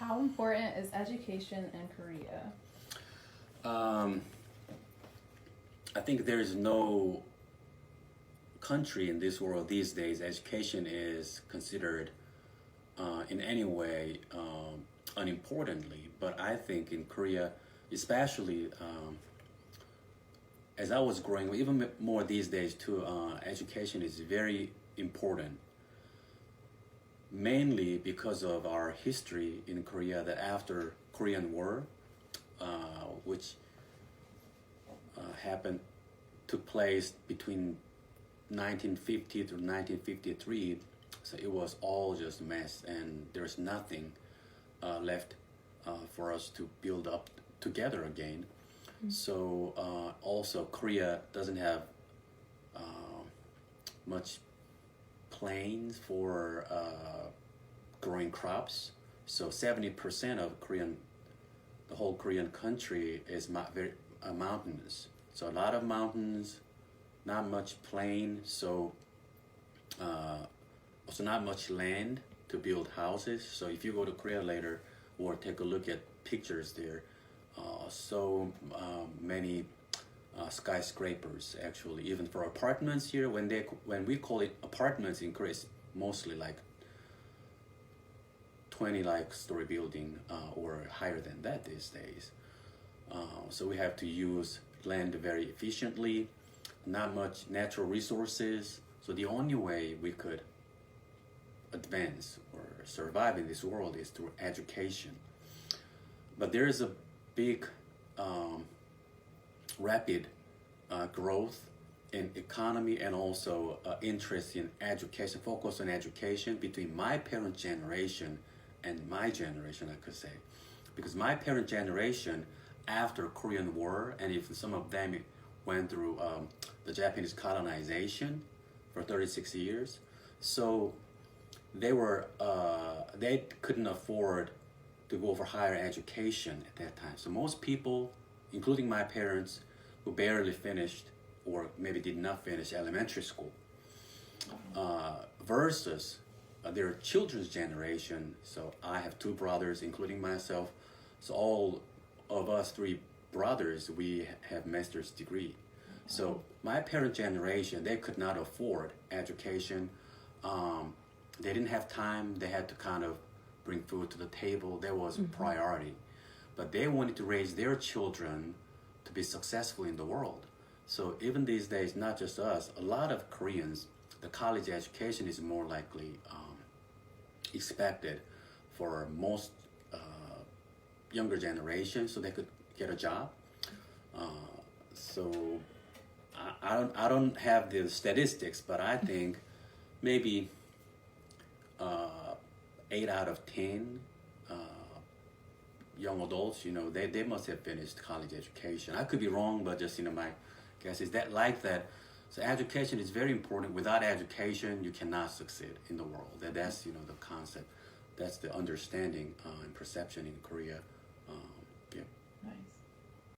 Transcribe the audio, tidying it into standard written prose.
How important is education in Korea? Um, I think there is no country in this world these days education is considered in any way unimportantly. But I think in Korea, especially as I was growing, even more these days too, education is very important. Mainly because of our history in Korea, that after Korean War, which happened took place between 1950 to 1953, so it was all just a mess, and there's nothing left for us to build up together again. So also Korea doesn't have much plains for growing crops. So 70% of the whole Korean country is very mountainous. So a lot of mountains, not much plain. So also not much land to build houses. So if you go to Korea later or take a look at pictures there, many skyscrapers actually. Even for apartments here, when we call it apartments in Korea, it's mostly like 20 like story building or higher than that these days. So we have to use land very efficiently, not much natural resources. So the only way we could advance or survive in this world is through education. But there is a big, rapid growth in economy and also interest in education, focus on education between my parent generation and my generation, I could say. Because my parent generation, after Korean War, and if some of them went through the Japanese colonization for 36 years, so they couldn't afford to go for higher education at that time. So most people, including my parents, who barely finished or maybe did not finish elementary school, versus their children's generation. So I have two brothers, including myself. So all of us three brothers, we have master's degree. So my parent generation, they could not afford education. They didn't have time. They had to kind of bring food to the table. That was a priority. But they wanted to raise their children to be successful in the world. So even these days, not just us, a lot of Koreans, the college education is more likely expected for most younger generations, so they could get a job. So I don't have the statistics, but I think maybe 8 out of 10 young adults, they must have finished college education. I could be wrong, but just, my guess is that like that. So education is very important. Without education, you cannot succeed in the world. That's, the concept. That's the understanding and perception in Korea